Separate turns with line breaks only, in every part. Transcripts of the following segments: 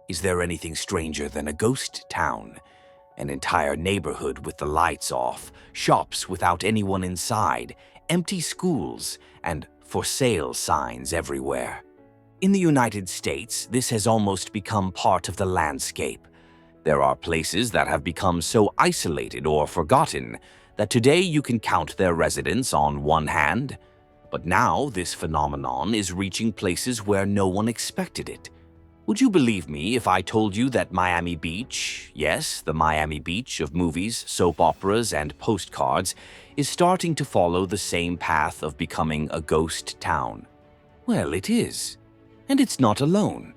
Is there anything stranger than a ghost town? An entire neighborhood with the lights off, shops without anyone inside, empty schools, and for sale signs everywhere. In the United States, this has almost become part of the landscape. There are places that have become so isolated or forgotten that today you can count their residents on one hand. But now this phenomenon is reaching places where no one expected it. Would you believe me if I told you that Miami Beach, yes, the Miami Beach of movies, soap operas, and postcards, is starting to follow the same path of becoming a ghost town? Well, it is. And it's not alone.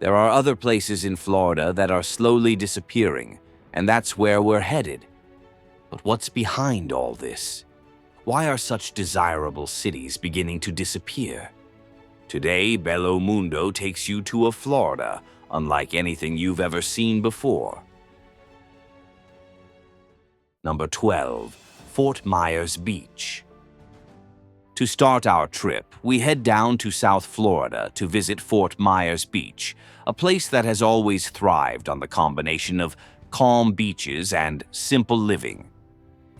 There are other places in Florida that are slowly disappearing, and that's where we're headed. But what's behind all this? Why are such desirable cities beginning to disappear? Today, Bello Mundo takes you to a Florida unlike anything you've ever seen before. Number 12. Fort Myers Beach. To start our trip, we head down to South Florida to visit Fort Myers Beach, a place that has always thrived on the combination of calm beaches and simple living.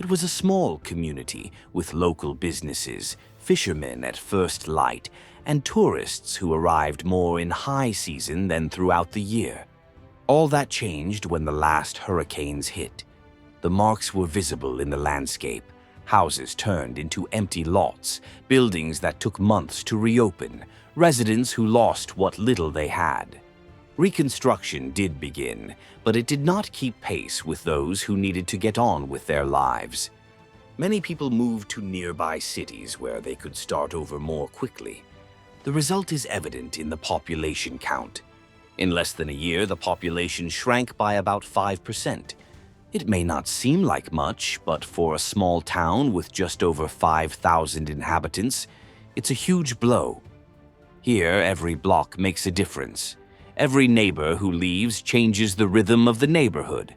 It was a small community with local businesses, fishermen at first light, and tourists who arrived more in high season than throughout the year. All that changed when the last hurricanes hit. The marks were visible in the landscape. Houses turned into empty lots, buildings that took months to reopen, residents who lost what little they had. Reconstruction did begin, but it did not keep pace with those who needed to get on with their lives. Many people moved to nearby cities where they could start over more quickly. The result is evident in the population count. In less than a year, the population shrank by about 5%. It may not seem like much, but for a small town with just over 5,000 inhabitants, it's a huge blow. Here, every block makes a difference. Every neighbor who leaves changes the rhythm of the neighborhood.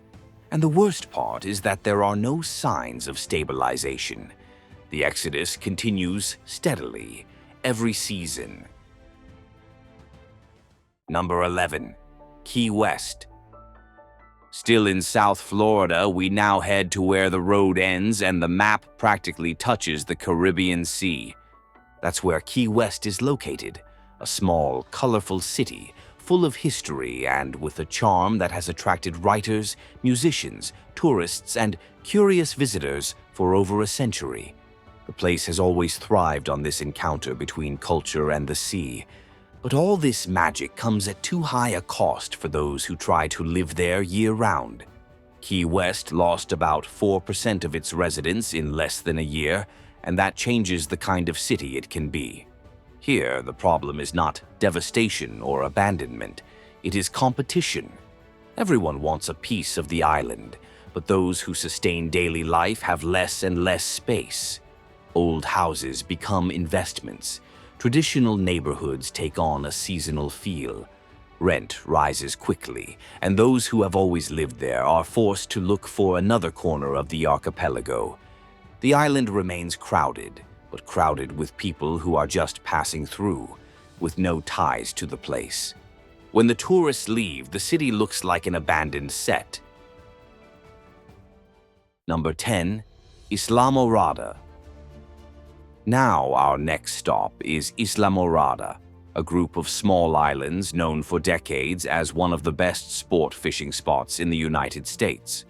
And the worst part is that there are no signs of stabilization. The exodus continues steadily, every season. Number 11. Key West. Still in South Florida, we now head to where the road ends and the map practically touches the Caribbean Sea. That's where Key West is located, a small, colorful city full of history and with a charm that has attracted writers, musicians, tourists, and curious visitors for over a century. The place has always thrived on this encounter between culture and the sea. But all this magic comes at too high a cost for those who try to live there year-round. Key West lost about 4% of its residents in less than a year, and that changes the kind of city it can be. Here, the problem is not devastation or abandonment. It is competition. Everyone wants a piece of the island, but those who sustain daily life have less and less space. Old houses become investments. Traditional neighborhoods take on a seasonal feel. Rent rises quickly, and those who have always lived there are forced to look for another corner of the archipelago. The island remains crowded, but crowded with people who are just passing through, with no ties to the place. When the tourists leave, the city looks like an abandoned set. Number 10. Islamorada. Now our next stop is Islamorada, a group of small islands known for decades as one of the best sport fishing spots in the United States.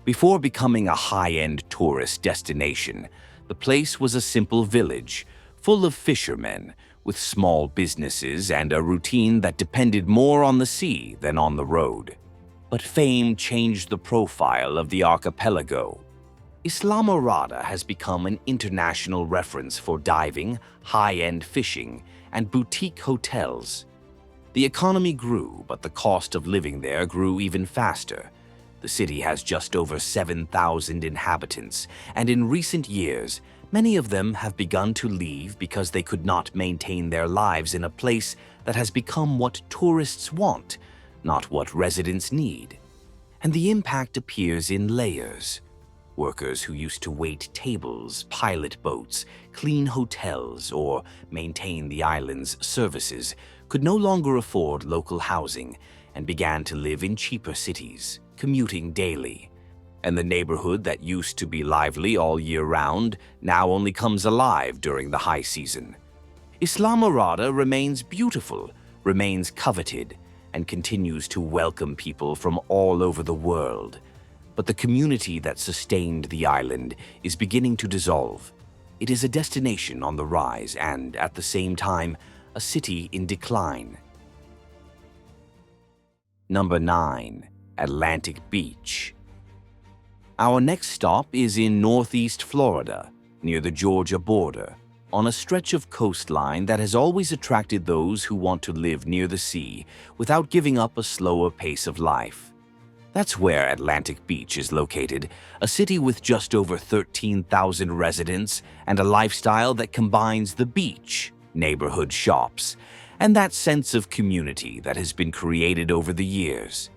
Before becoming a high-end tourist destination, the place was a simple village, full of fishermen, with small businesses and a routine that depended more on the sea than on the road. But fame changed the profile of the archipelago. Islamorada has become an international reference for diving, high-end fishing, and boutique hotels. The economy grew, but the cost of living there grew even faster. The city has just over 7,000 inhabitants, and in recent years, many of them have begun to leave because they could not maintain their lives in a place that has become what tourists want, not what residents need. And the impact appears in layers. Workers who used to wait tables, pilot boats, clean hotels, or maintain the island's services could no longer afford local housing and began to live in cheaper cities, commuting daily. And the neighborhood that used to be lively all year round now only comes alive during the high season. Islamorada remains beautiful, remains coveted, and continues to welcome people from all over the world. But the community that sustained the island is beginning to dissolve. It is a destination on the rise and, at the same time, a city in decline. Number 9. Atlantic Beach. Our next stop is in northeast Florida, near the Georgia border, on a stretch of coastline that has always attracted those who want to live near the sea without giving up a slower pace of life. That's where Atlantic Beach is located, a city with just over 13,000 residents and a lifestyle that combines the beach, neighborhood shops, and that sense of community that has been created over the years.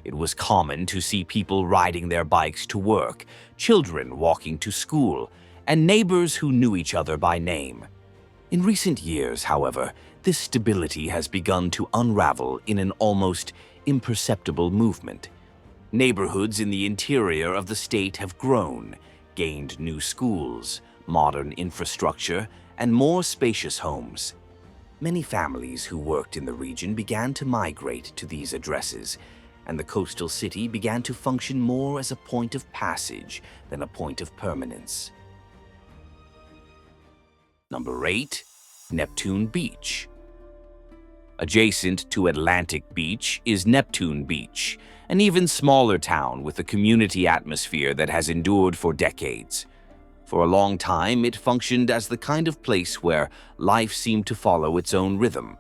It was common to see people riding their bikes to work, children walking to school, and neighbors who knew each other by name. In recent years, however, this stability has begun to unravel in an almost imperceptible movement. Neighborhoods in the interior of the state have grown, gained new schools, modern infrastructure, and more spacious homes. Many families who worked in the region began to migrate to these addresses, and the coastal city began to function more as a point of passage than a point of permanence. Number 8. Neptune Beach. Adjacent to Atlantic Beach is Neptune Beach, an even smaller town with a community atmosphere that has endured for decades. For a long time, it functioned as the kind of place where life seemed to follow its own rhythm.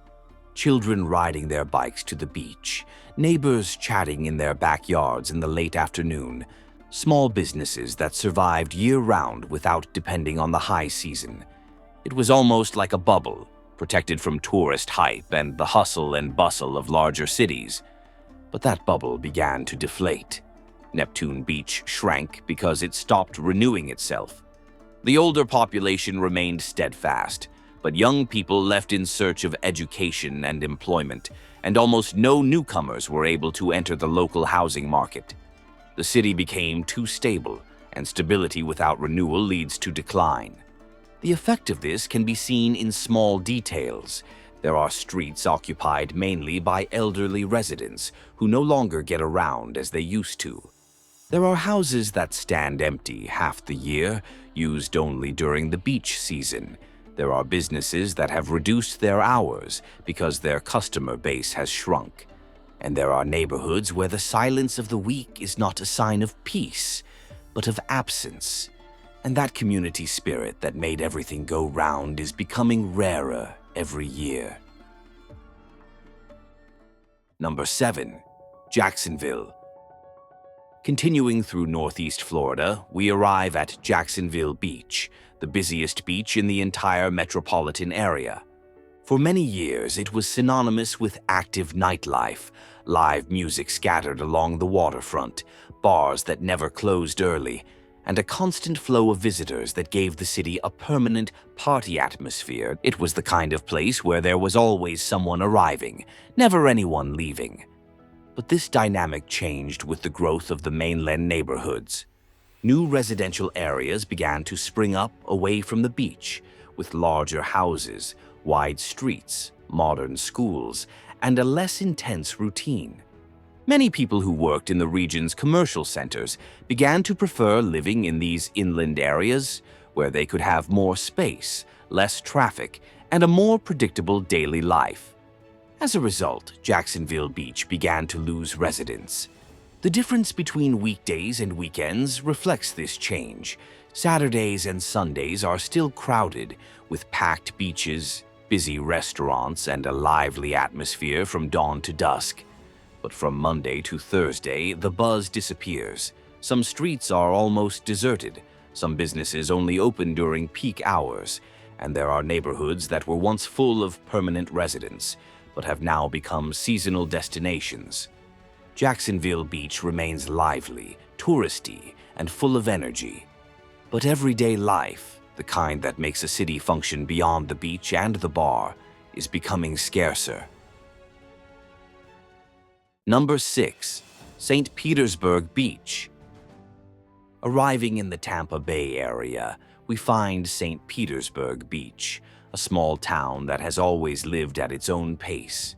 Children riding their bikes to the beach, neighbors chatting in their backyards in the late afternoon, small businesses that survived year-round without depending on the high season. It was almost like a bubble, protected from tourist hype and the hustle and bustle of larger cities. But that bubble began to deflate. Neptune Beach shrank because it stopped renewing itself. The older population remained steadfast, but young people left in search of education and employment, and almost no newcomers were able to enter the local housing market. The city became too stable, and stability without renewal leads to decline. The effect of this can be seen in small details. There are streets occupied mainly by elderly residents who no longer get around as they used to. There are houses that stand empty half the year, used only during the beach season. There are businesses that have reduced their hours because their customer base has shrunk. And there are neighborhoods where the silence of the week is not a sign of peace, but of absence. And that community spirit that made everything go round is becoming rarer every year. Number 7. Jacksonville. Continuing through northeast Florida, we arrive at Jacksonville Beach, the busiest beach in the entire metropolitan area. For many years, it was synonymous with active nightlife, live music scattered along the waterfront, bars that never closed early, and a constant flow of visitors that gave the city a permanent party atmosphere. It was the kind of place where there was always someone arriving, never anyone leaving. But this dynamic changed with the growth of the mainland neighborhoods. New residential areas began to spring up away from the beach, with larger houses, wide streets, modern schools, and a less intense routine. Many people who worked in the region's commercial centers began to prefer living in these inland areas where they could have more space, less traffic, and a more predictable daily life. As a result, Jacksonville Beach began to lose residents. The difference between weekdays and weekends reflects this change. Saturdays and Sundays are still crowded, with packed beaches, busy restaurants, and a lively atmosphere from dawn to dusk. But from Monday to Thursday, the buzz disappears. Some streets are almost deserted, some businesses only open during peak hours, and there are neighborhoods that were once full of permanent residents, but have now become seasonal destinations. Jacksonville Beach remains lively, touristy, and full of energy. But everyday life, the kind that makes a city function beyond the beach and the bar, is becoming scarcer. Number 6. St. Petersburg Beach. Arriving in the Tampa Bay area, we find St. Petersburg Beach, a small town that has always lived at its own pace.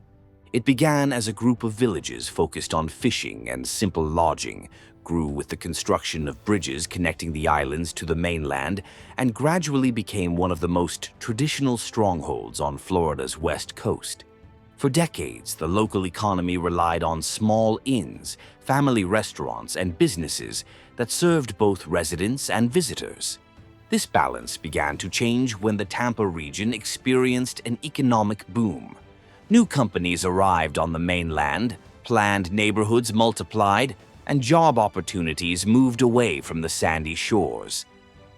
It began as a group of villages focused on fishing and simple lodging, grew with the construction of bridges connecting the islands to the mainland, and gradually became one of the most traditional strongholds on Florida's west coast. For decades, the local economy relied on small inns, family restaurants, and businesses that served both residents and visitors. This balance began to change when the Tampa region experienced an economic boom. New companies arrived on the mainland, planned neighborhoods multiplied, and job opportunities moved away from the sandy shores.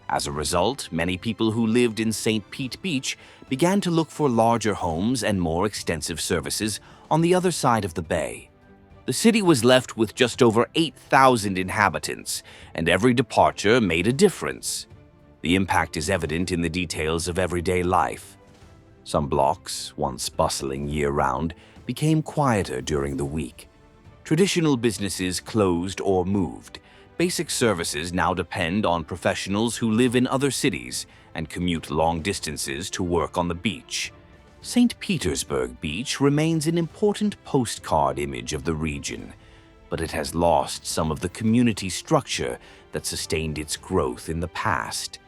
As a result, many people who lived in St. Pete Beach began to look for larger homes and more extensive services on the other side of the bay. The city was left with just over 8,000 inhabitants, and every departure made a difference. The impact is evident in the details of everyday life. Some blocks, once bustling year-round, became quieter during the week. Traditional businesses closed or moved. Basic services now depend on professionals who live in other cities and commute long distances to work on the beach. St. Petersburg Beach remains an important postcard image of the region, but it has lost some of the community structure that sustained its growth in the past.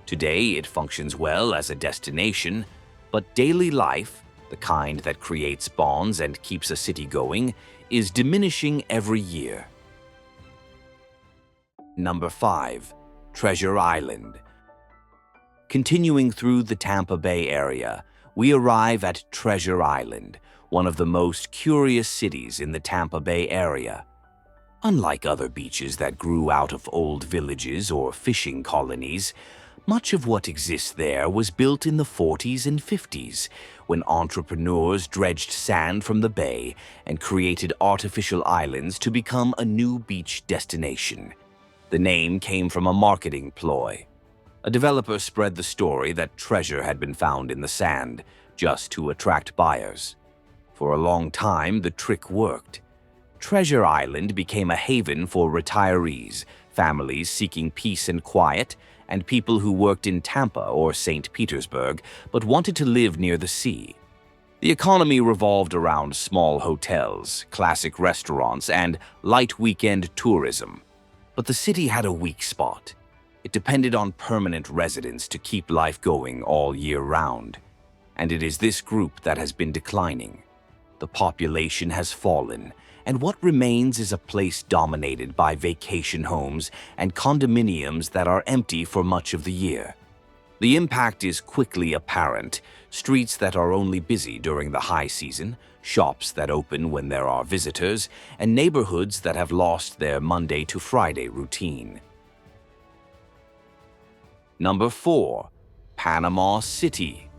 Today, it functions well as a destination, but daily life, the kind that creates bonds and keeps a city going, is diminishing every year. Number 5. Treasure Island. Continuing through the Tampa Bay area, we arrive at Treasure Island, one of the most curious cities in the Tampa Bay area. Unlike other beaches that grew out of old villages or fishing colonies, much of what exists there was built in the 40s and 50s, when entrepreneurs dredged sand from the bay and created artificial islands to become a new beach destination. The name came from a marketing ploy. A developer spread the story that treasure had been found in the sand, just to attract buyers. For a long time, the trick worked. Treasure Island became a haven for retirees, families seeking peace and quiet, and people who worked in Tampa or St. Petersburg but wanted to live near the sea. The economy revolved around small hotels, classic restaurants, and light weekend tourism. But the city had a weak spot. It depended on permanent residents to keep life going all year round. And it is this group that has been declining. The population has fallen, and what remains is a place dominated by vacation homes and condominiums that are empty for much of the year. The impact is quickly apparent: streets that are only busy during the high season, shops that open when there are visitors, and neighborhoods that have lost their Monday to Friday routine. Number 4. Panama City.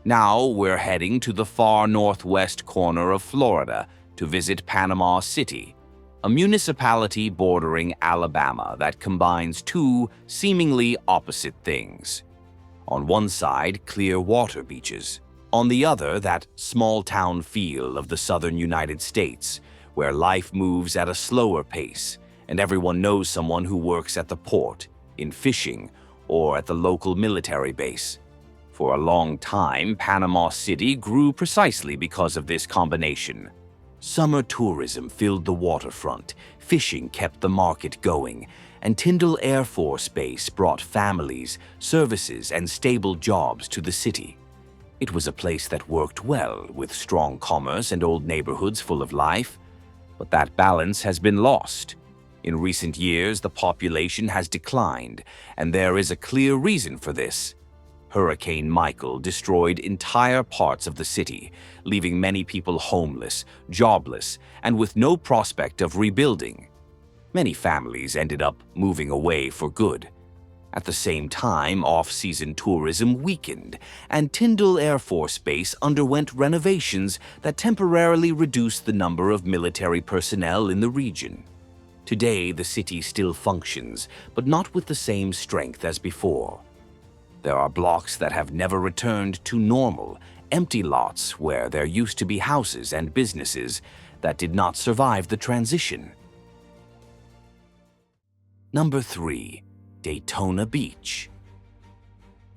Now we're heading to the far northwest corner of Florida to visit Panama City, a municipality bordering Alabama that combines two seemingly opposite things. On one side, clear water beaches. On the other, that small-town feel of the southern United States, where life moves at a slower pace, and everyone knows someone who works at the port, in fishing, or at the local military base. For a long time, Panama City grew precisely because of this combination. Summer tourism filled the waterfront, fishing kept the market going, and Tyndall Air Force Base brought families, services, and stable jobs to the city. It was a place that worked well, with strong commerce and old neighborhoods full of life. But that balance has been lost. In recent years, the population has declined, and there is a clear reason for this. Hurricane Michael destroyed entire parts of the city, leaving many people homeless, jobless, and with no prospect of rebuilding. Many families ended up moving away for good. At the same time, off-season tourism weakened, and Tyndall Air Force Base underwent renovations that temporarily reduced the number of military personnel in the region. Today, the city still functions, but not with the same strength as before. There are blocks that have never returned to normal, empty lots where there used to be houses and businesses that did not survive the transition. Number 3. Daytona Beach.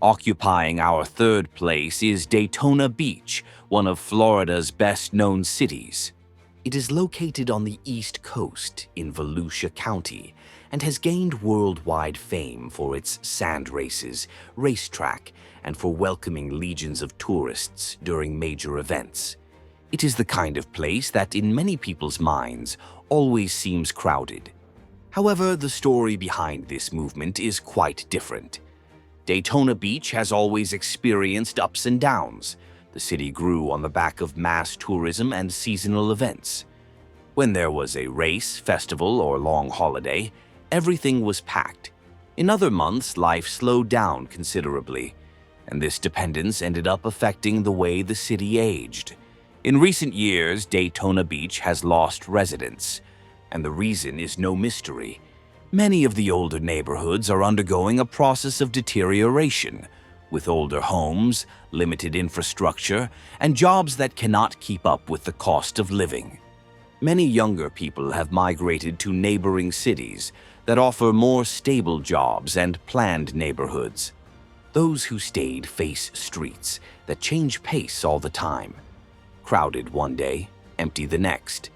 Occupying our third place is Daytona Beach, one of Florida's best-known cities. It is located on the East Coast in Volusia County and has gained worldwide fame for its sand races, racetrack, and for welcoming legions of tourists during major events. It is the kind of place that, in many people's minds, always seems crowded. However, the story behind this movement is quite different. Daytona Beach has always experienced ups and downs. The city grew on the back of mass tourism and seasonal events. When there was a race, festival, or long holiday, everything was packed. In other months, life slowed down considerably, and this dependence ended up affecting the way the city aged. In recent years, Daytona Beach has lost residents, and the reason is no mystery. Many of the older neighborhoods are undergoing a process of deterioration, with older homes, limited infrastructure, and jobs that cannot keep up with the cost of living. Many younger people have migrated to neighboring cities that offer more stable jobs and planned neighborhoods. Those who stayed face streets that change pace all the time. Crowded one day, empty the next.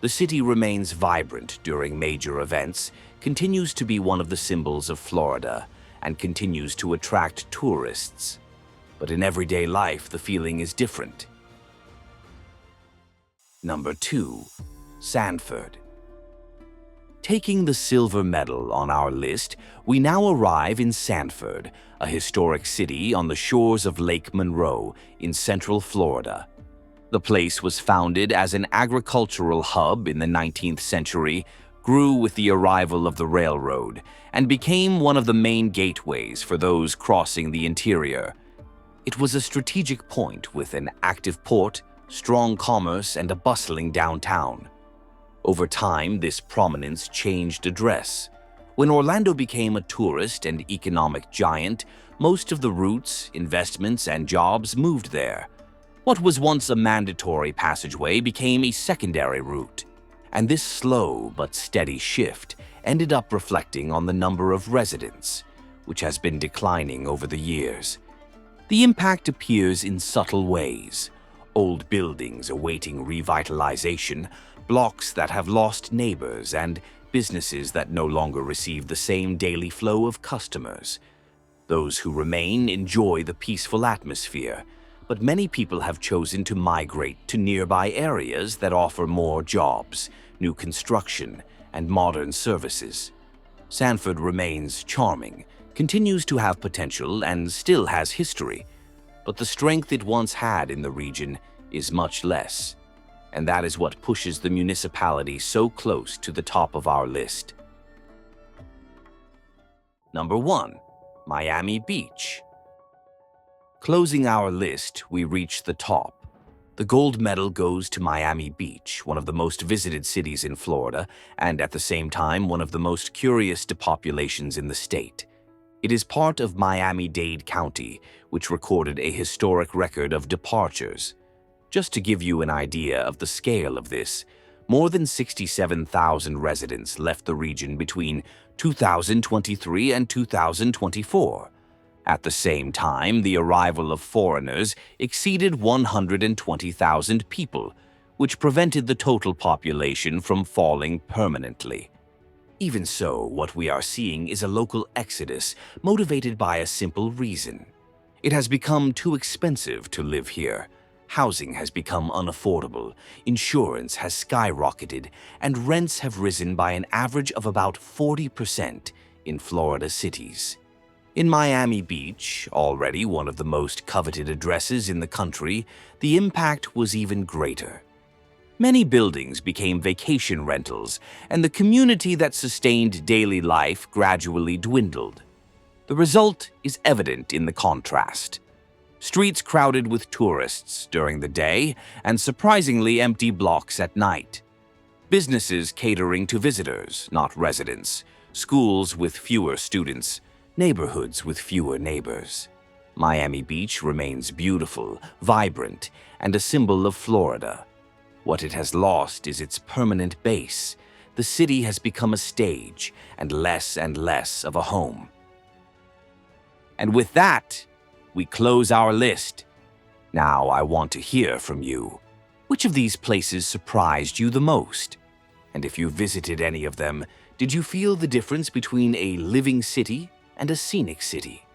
The city remains vibrant during major events, continues to be one of the symbols of Florida, and continues to attract tourists. But in everyday life, the feeling is different. Number 2. Sanford. Taking the silver medal on our list, we now arrive in Sanford, a historic city on the shores of Lake Monroe in central Florida. The place was founded as an agricultural hub in the 19th century, grew with the arrival of the railroad, and became one of the main gateways for those crossing the interior. It was a strategic point with an active port, strong commerce, and a bustling downtown. Over time, this prominence changed address. When Orlando became a tourist and economic giant, most of the routes, investments, and jobs moved there. What was once a mandatory passageway became a secondary route, and this slow but steady shift ended up reflecting on the number of residents, which has been declining over the years. The impact appears in subtle ways. Old buildings awaiting revitalization, blocks that have lost neighbors, and businesses that no longer receive the same daily flow of customers. Those who remain enjoy the peaceful atmosphere, but many people have chosen to migrate to nearby areas that offer more jobs, new construction, and modern services. Sanford remains charming, continues to have potential, and still has history, but the strength it once had in the region is much less, and that is what pushes the municipality so close to the top of our list. Number 1. Miami Beach. Closing our list, we reach the top. The gold medal goes to Miami Beach, one of the most visited cities in Florida, and at the same time, one of the most curious depopulations in the state. It is part of Miami-Dade County, which recorded a historic record of departures. Just to give you an idea of the scale of this, more than 67,000 residents left the region between 2023 and 2024. At the same time, the arrival of foreigners exceeded 120,000 people, which prevented the total population from falling permanently. Even so, what we are seeing is a local exodus motivated by a simple reason. It has become too expensive to live here. Housing has become unaffordable, insurance has skyrocketed, and rents have risen by an average of about 40% in Florida cities. In Miami Beach, already one of the most coveted addresses in the country, the impact was even greater. Many buildings became vacation rentals, and the community that sustained daily life gradually dwindled. The result is evident in the contrast. Streets crowded with tourists during the day and surprisingly empty blocks at night. Businesses catering to visitors, not residents. Schools with fewer students. Neighborhoods with fewer neighbors. Miami Beach remains beautiful, vibrant, and a symbol of Florida. What it has lost is its permanent base. The city has become a stage and less of a home. And with that, we close our list. Now I want to hear from you. Which of these places surprised you the most? And if you visited any of them, did you feel the difference between a living city and a scenic city?